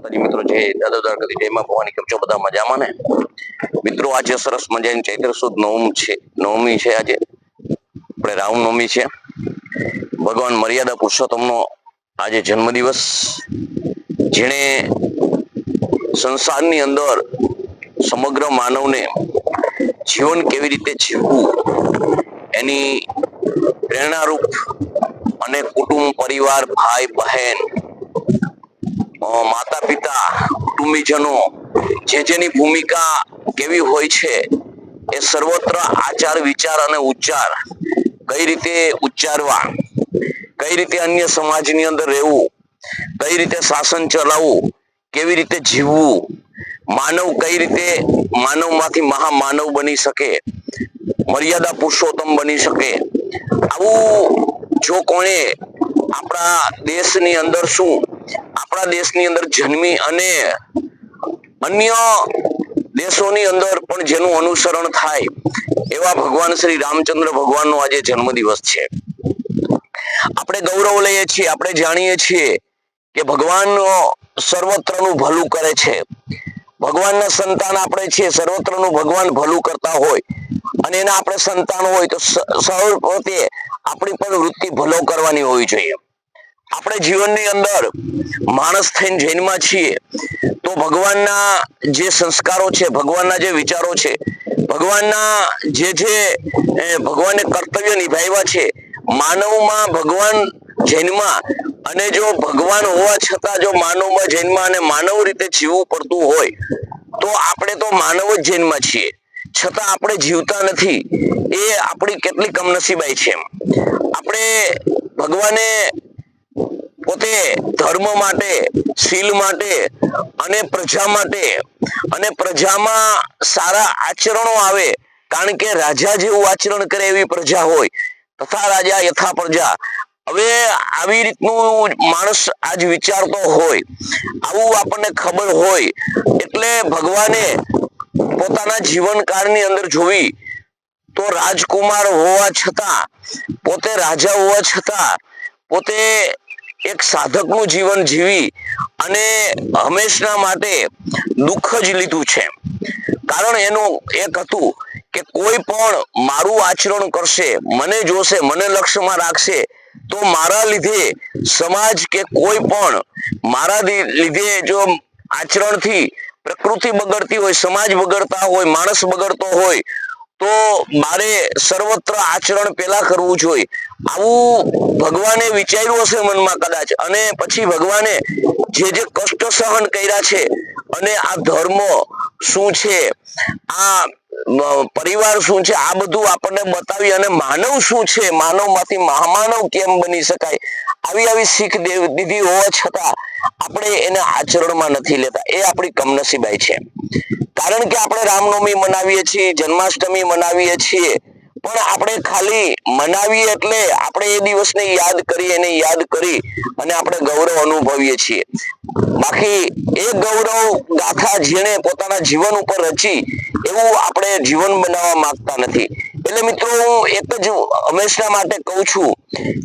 માતાજી મિત્રો, જય દાદા દ્વારકાથી, જય માં ભવાની. કેમ છો બધા? મજામાં ને મિત્રો? આજે સરસ મજાની ચૈત્ર સુદ નવમી છે. આજે આપણે રામનવમી છે. ભગવાન મર્યાદા પુરુષોત્તમનો આજે જન્મદિવસ, જેણે સંસારની અંદર સમગ્ર માનવને જીવન કેવી રીતે જીવવું એની પ્રેરણારૂપ અને કુટુંબ, પરિવાર, ભાઈ બહેન, માતા પિતા, કુટુંબીજનો, જેની ભૂમિકા કેવી હોય છે એ સર્વત્ર આચાર વિચાર અને ઉચ્ચાર કઈ રીતે ઉચ્ચારવા, કઈ રીતે અન્ય સમાજની અંદર રહેવું, કઈ રીતે શાસન ચલાવવું, કેવી રીતે જીવવું, માનવ કઈ રીતે માનવમાંથી મહામાનવ બની શકે, મર્યાદા પુરુષોત્તમ બની શકે, આવું જો કોણે આપણા દેશની અંદર જન્મી અને અન્ય દેશોની અંદર પણ જેનું અનુસરણ થાય એવા ભગવાન શ્રી રામચંદ્ર ભગવાનનો આજે જન્મદિવસ છે. આપણે ગૌરવ લઈએ છીએ, આપણે જાણીએ છીએ કે ભગવાન સર્વત્રનું ભલું કરે છે. ભગવાનના સંતાન આપણે છીએ, સર્વત્રનું ભગવાન ભલું કરતા હોય અને એના આપણે સંતાન હોય તો સર્વપ્રતે આપણી પણ વૃત્તિ ભલો કરવાની હોવી જોઈએ. આપણે જીવનની અંદર માણસ થઈને જન્મ્યા છીએ તો ભગવાનના જે સંસ્કારો છે, ભગવાનના જે વિચારો છે, ભગવાને કર્તવ્ય નિભાવ્યા છે, માનવમાં ભગવાન જન્મા અને જો ભગવાન હોવા છતાં જો માનવમાં જન્મા અને માનવ રીતે જીવવું પડતું હોય તો આપણે તો માનવ જ જન્મા છીએ, છતાં આપણે જીવતા નથી. એ આપણી કેટલી કમનસીબાઈ છે. આપણે ભગવાને પોતે ધર્મ માટે, શીલ માટે અને પ્રજા માટે અને પ્રજામાં સારા આચરણો આવે, કારણ કે રાજા જેવું આચરણ કરે એવી પ્રજા હોય, તથા રાજા યથા પ્રજા. હવે આવી રીતનું માણસ આજ વિચારતો હોય, આવું આપણને ખબર હોય એટલે ભગવાને પોતાના જીવનકાળની અંદર જોવી તો રાજકુમાર હોવા છતાં, પોતે રાજા હોવા છતાં પોતે એક સાધકનું જીવન જીવી અને હંમેશા માટે દુઃખ જ લીધું છે. કારણ એનું એક હતું કે કોઈ પણ મારું આચરણ કરશે, મને જોશે, મને લક્ષ્યમાં રાખશે તો મારા લીધે સમાજ કે કોઈ પણ મારા લીધે જો આચરણથી પ્રકૃતિ બગડતી હોય, સમાજ બગડતા હોય, માણસ બગડતો હોય તો મારે સર્વત્ર આચરણ પેલા કરવું જોઈએ. આવું ભગવાને વિચાર્યું હશે મનમાં કદાચ, અને પછી ભગવાને જે કષ્ટ સહન કર્યા છે અને આ ધર્મ શું છે, આ પરિવાર શું છે, આ બધું આપણને બતાવી અને માનવ શું છે, માનવમાંથી મહામાનવ કેમ બની શકાય, આવી શીખ દીધી હોવા છતાં આપણે એને આચરણમાં નથી લેતા. એ આપણી કમનસીબાઈ છે. કારણ કે આપણે રામનવમી મનાવીએ છીએ, જન્માષ્ટમી મનાવીએ છીએ, પણ આપણે ખાલી મનાવીએ એટલે આપણે એ દિવસને યાદ કરી અને આપણે ગૌરવ અનુભવીએ છીએ. બાકી એ ગૌરવ ગાથા જેણે પોતાના જીવન ઉપર રચી એવું આપણે જીવન બનાવવા માંગતા નથી. એટલે મિત્રો, હું એક જ હંમેશા માટે કહું છું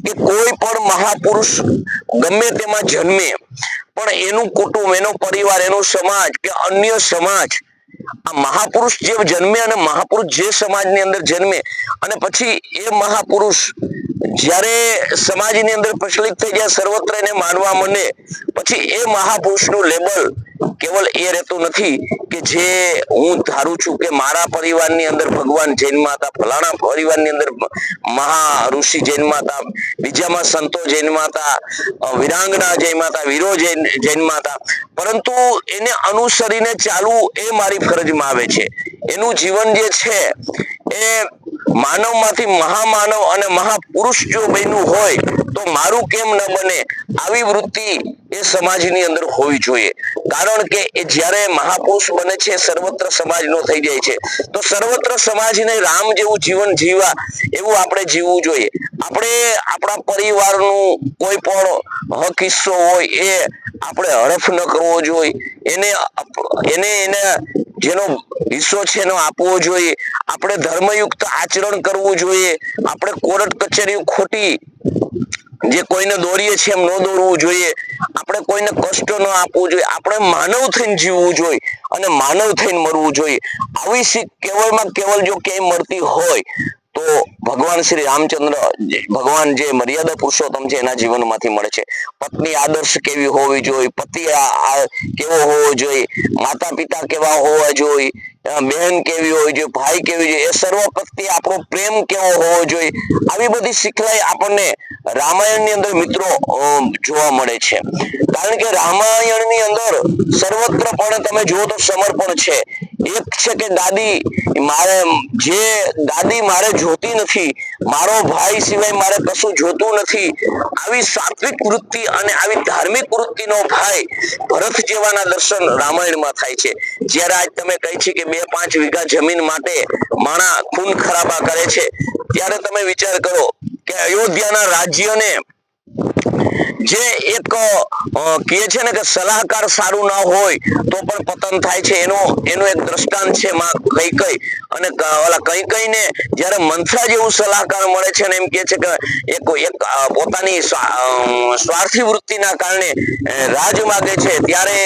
કે કોઈ પણ મહાપુરુષ ગમે તેમાં જન્મે પણ એનું કુટુંબ, એનો પરિવાર, એનો સમાજ કે અન્ય સમાજ, આ મહાપુરુષ જે જન્મે અને મહાપુરુષ જે સમાજની અંદર જન્મે અને પછી એ મહાપુરુષ જ્યારે સમાજની અંદર પ્રચલિત થઈ જાય, સર્વત્ર એને માનવા માંડે, પછી એ મહાપુરુષનું લેબલ કેવલ એ રહેતું નથી કે જે હું ધારું છું કે મારા પરિવારની અંદર ભગવાન જન્મા હતા, ફલાણા પરિવારની અંદર મહા ઋષિ જન્મા હતા, બીજામાં સંતો જન્મા હતા, વીરાંગના જન્મા હતા, વીરો જન્મા હતા, પરંતુ એને અનુસરીને ચાલવું એ મારી ફરજમાં આવે છે. એનું જીવન જે છે એ માનવમાંથી મહામાનવ અને મહાપુરુષ જો બન્યું હોય તો મારું કેમ ન બને, આવી વૃત્તિ એ સમાજની અંદર હોવી જોઈએ. કારણ કે એ જ્યારે મહાપુરુષ બને છે, સર્વત્ર સમાજનો થઈ જાય છે, તો સર્વત્ર સમાજને રામ જેવું જીવન જીવવા એવું આપણે જીવવું જોઈએ. આપણે આપણા પરિવારનું કોઈ પણ હક હિસ્સો હોય એ આપણે હડફ ન કરવો જોઈએ, એને જેનો હિસ્સો છે એનો આપવો જોઈએ. આપણે ધર્મયુક્ત આચરણ કરવું જોઈએ. આપણે કોર્ટ કચેરીઓ ખોટી જે કોઈને દોરીએ છીએ એમ ન દોરવું જોઈએ, આપણે કોઈને કષ્ટ ન આપવું જોઈએ, આપણે માનવ થઈને જીવવું જોઈએ અને માનવ થઈને મરવું જોઈએ. આવી શીખ કેવળમાં કેવળ જો ક્યાંય મળતી હોય તો ભગવાન શ્રી રામચંદ્ર, ભગવાન જે મર્યાદા પુરુષોત્તમ છે એના જીવનમાંથી મળે છે. પત્ની આદર્શ કેવી હોવી જોઈએ, પતિ કેવો હોવો જોઈએ, માતા પિતા કેવા હોવા જોઈએ, બહેન કેવી હોવી જોઈએ, ભાઈ કેવી જોઈએ, એ સર્વ પ્રત્યે આપણો પ્રેમ કેવો હોવો જોઈએ, આવી બધી શીખલાઈ આપણને રામાયણની અંદર મિત્રો જોવા મળે છે. કારણ કે રામાયણની અંદર સર્વત્ર પણ તમે જુઓ તો સમર્પણ છે. એક છે કે દાદી મારે જોતી નથી, મારો ભાઈ સિવાય મારે કશું જોતું નથી, આવી સાત્વિક વૃત્તિ અને આવી ધાર્મિક વૃત્તિનો ભાઈ ભરત જેવાના દર્શન રામાયણમાં થાય છે. જ્યારે આજ તમે કહી છે કે 2-5 વીઘા જમીન માટે માણા ખૂન ખરાબા કરે છે, ત્યારે તમે વિચાર કરો કે અયોધ્યાના રાજ્યને જે એક કહે છે ને કે સલાહકાર સારું ના હોય તો પણ પતન થાય છે, એનું એક દ્રષ્ટાંત છે માં કૈકેયી. અને ઓલા કૈકેયીને જ્યારે મંથરા જેવું સલાહકાર મળે છે ને એમ કહે છે કે એક પોતાની સ્વાર્થી વૃત્તિના કારણે રાજ માગે છે, ત્યારે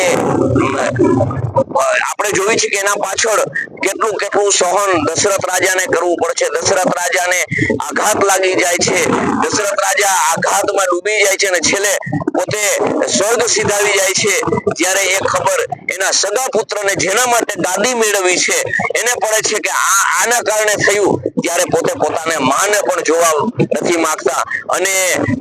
આપણે જોયું છે કે એના પાછળ કેટલું કેટલું સહન દશરથ રાજાને કરવું પડે છે. દશરથ રાજાને આઘાત લાગી જાય છે, દશરથ રાજા આઘાતમાં ડૂબી જાય છે અને છેલ્લે પોતે સ્વર્ગ સિધાવી જાય છે. ત્યારે એ ખબર એના સગા પુત્રને જેના માટે ગાદી મેળવી છે એને પડે છે કે આના કારણે થયું, ત્યારે પોતે પોતાને માને પણ જોવા નથી માંગતા અને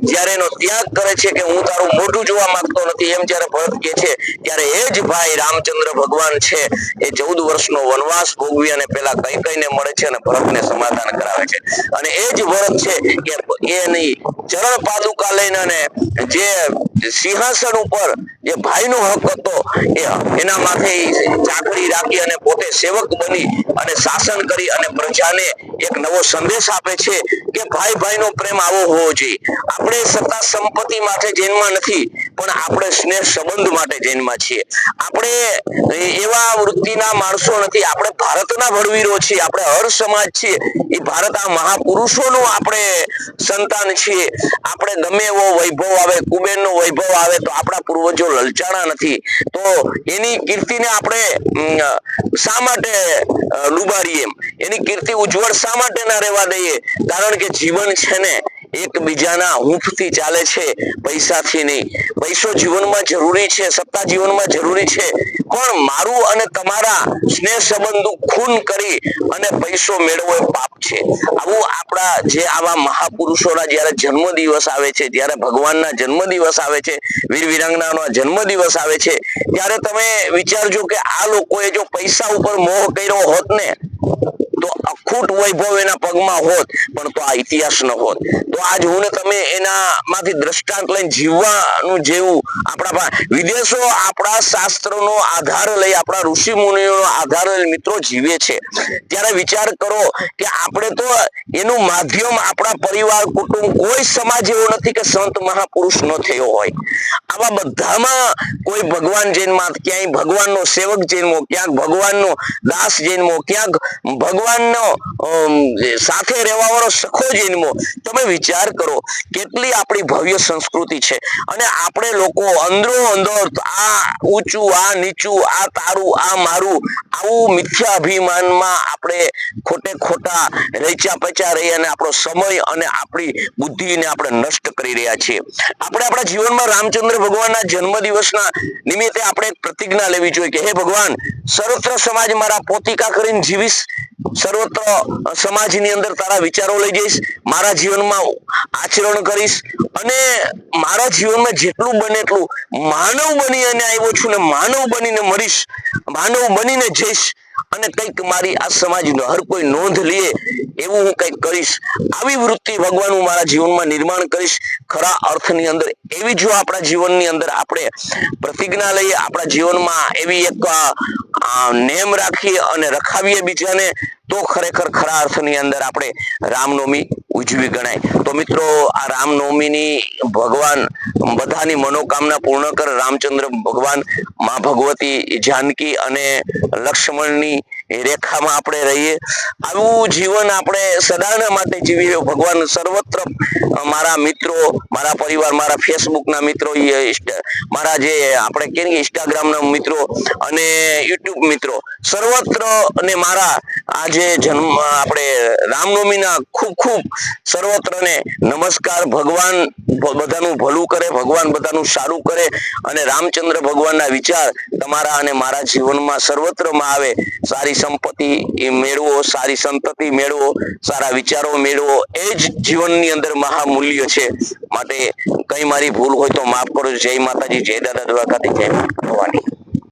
જ્યારે એનો ત્યાગ કરે છે કે હું તારું મોઢું જોવા માંગતો નથી, એમ જ્યારે ભરત કહે છે ત્યારે એ જ ભાઈ રામચંદ્ર ભગવાન છે એ 14 વર્ષનો વનવાસ ભોગવી અને પેલા કૈકેયીને મળે છે અને ભરતને સમાધાન કરાવે છે. અને એ જ ભરત છે કે એની ચરણ પાદુકા લઈને અને જે સિંહાસન ઉપર જે ભાઈનો હક હતો એના માથે ચાકરી રાખી અને પોતે સેવક બની અને શાસન કરી અને પ્રજાને એક નવો સંદેશ આપે છે કે ભાઈ ભાઈનો પ્રેમ આવો હોવો જોઈએ. આપણે સત્તા સંપત્તિ માટે જન્મમાં નથી, પણ આપણે સ્નેહ સંબંધ માટે જન્મમાં છીએ. આપણે એવા વૃત્તિના માણસો નથી, આપણે ભારતના ભળવીરો છીએ, આપણે હર સમાજ છીએ એ ભારત આ મહાપુરુષોનું આપણે સંતાન છીએ. આપણે ગમે એવો વૈભવ આવે, કુબેરનો વૈભવ આવે તો આપણા પૂર્વજો લલચાણા નથી, તો એની કીર્તિને આપણે શા માટે ડુબાડીએ, એની કીર્તિ ઉજ્જવળ શા માટે ના રહેવા દઈએ? કારણ કે જીવન છે ને એકબીજાના હૂંફથી ચાલે છે, પૈસાથી નહીં. પૈસો જીવનમાં જરૂરી છે, સત્તા જીવનમાં જરૂરી છે, પણ મારું અને તમારા સ્નેહ સંબંધો ખૂન કરી અને પૈસો મેળવો એ પાપ છે. આવું આપણા જે આવા મહાપુરુષોના જ્યારે જન્મદિવસ આવે છે, જ્યારે ભગવાનના જન્મદિવસ આવે છે, વીર વિરાંગનાનો જન્મદિવસ આવે છે, ત્યારે તમે વિચારજો કે આ લોકોએ જો પૈસા ઉપર મોહ કર્યો હોત ને તો અખૂટ વૈભવ એના પગમાં હોત, પણ તો આ ઇતિહાસ ન હોત. તો આજ હું ને તમે એનામાંથી દ્રષ્ટાંત લઈને જીવવાનું જેવું આપણા વિદેશો આપણા શાસ્ત્રોનો આધાર લઈ, આપણા ઋષિ મુનિઓનો આધાર લઈ મિત્રો જીવે છે. ત્યારે વિચાર કરો કે આપણે તો એનું માધ્યમ આપણા પરિવાર, કુટુંબ, કોઈ સમાજ એવો નથી કે સંત મહાપુરુષ ન થયો હોય. આવા બધામાં કોઈ ભગવાન જન્મમાં, ક્યાંય ભગવાનનો સેવક જન્મો, ક્યાંક ભગવાનનો દાસ જન્મો, ક્યાંક ભગવાનનો સાથે રહેવા વાળો સખો જન્મો. તમે વિચાર કરો કેટલી આપણી ભવ્ય સંસ્કૃતિ છે અને આપણે લોકો અંદરો અંદર આ ઊંચું, આ નીચું, આ તારું, આ મારું, આવું મિથ્યા અભિમાનમાં આપણે ખોટે ખોટા રેચા પચા રહી અને આપણો સમય અને આપણી બુદ્ધિને આપણે નષ્ટ કરી રહ્યા છીએ. આપણે આપણા જીવનમાં રામચંદ્ર ભગવાનના જન્મદિવસના નિમિત્તે આપણે એક પ્રતિજ્ઞા લેવી જોઈએ કે હે ભગવાન, સર્વત્ર સમાજ મારા પોતિકા કરીને જીવીશ, સર્વત્ર સમાજની અંદર તારા વિચારો લઈ જઈશ, મારા જીવનમાં આચરણ કરીશ અને મારા જીવનમાં જેટલું બને એટલું માનવ બની અને આવ્યો છું ને માનવ બનીને મરીશ, માનવ બનીને જઈશ અને કંઈક મારી આ સમાજનો હર કોઈ નોંધ લે એવું હું કંઈક કરીશ. આવી વૃત્તિ ભગવાન હું મારા જીવનમાં નિર્માણ કરીશ. ખરા અર્થની અંદર એવી જો આપણા જીવનની અંદર આપણે પ્રતિજ્ઞા લઈએ, આપણા જીવનમાં એવી એક નેમ રાખીએ અને રખાવીએ બીજાને, તો ખરેખર ખરા અર્થની અંદર આપણે રામનવમી ઉજવી ગણાય. તો મિત્રો આ રામનવમીની ભગવાન બધાની મનોકામના પૂર્ણ કરે. રામચંદ્ર ભગવાન, માં ભગવતી, જાનકી અને લક્ષ્મણની રેખામાં આપણે રહીએ. આવું જીવન આપણે સદાના માટે જીવીએ. ભગવાન સર્વત્ર મારા મિત્રો, મારા પરિવાર, મારા ફેસબુકના મિત્રો, મારા જે આપણે કહીએ ઇન્સ્ટાગ્રામના મિત્રો અને યુટ્યુબ મિત્રો સર્વત્ર અને મારા આજે જન્મ આપણે રામનવમીના ખૂબ ખૂબ સર્વત્રને નમસ્કાર. ભગવાન બધાનું ભલું કરે, ભગવાન બધાનું સારું કરે અને રામચંદ્ર ભગવાનના વિચાર તમારા અને મારા જીવનમાં સર્વત્રમાં આવે. સારી સંપત્તિ મેળવો, સારી સંતતિ મેળવો, સારા વિચારો મેળવો, એ જ જીવનની અંદર મહામૂલ્ય છે. માટે કઈ મારી ભૂલ હોય તો માફ કરો. જય માતાજી, જય દાદા દ્વારકાથી, જય ભવાની.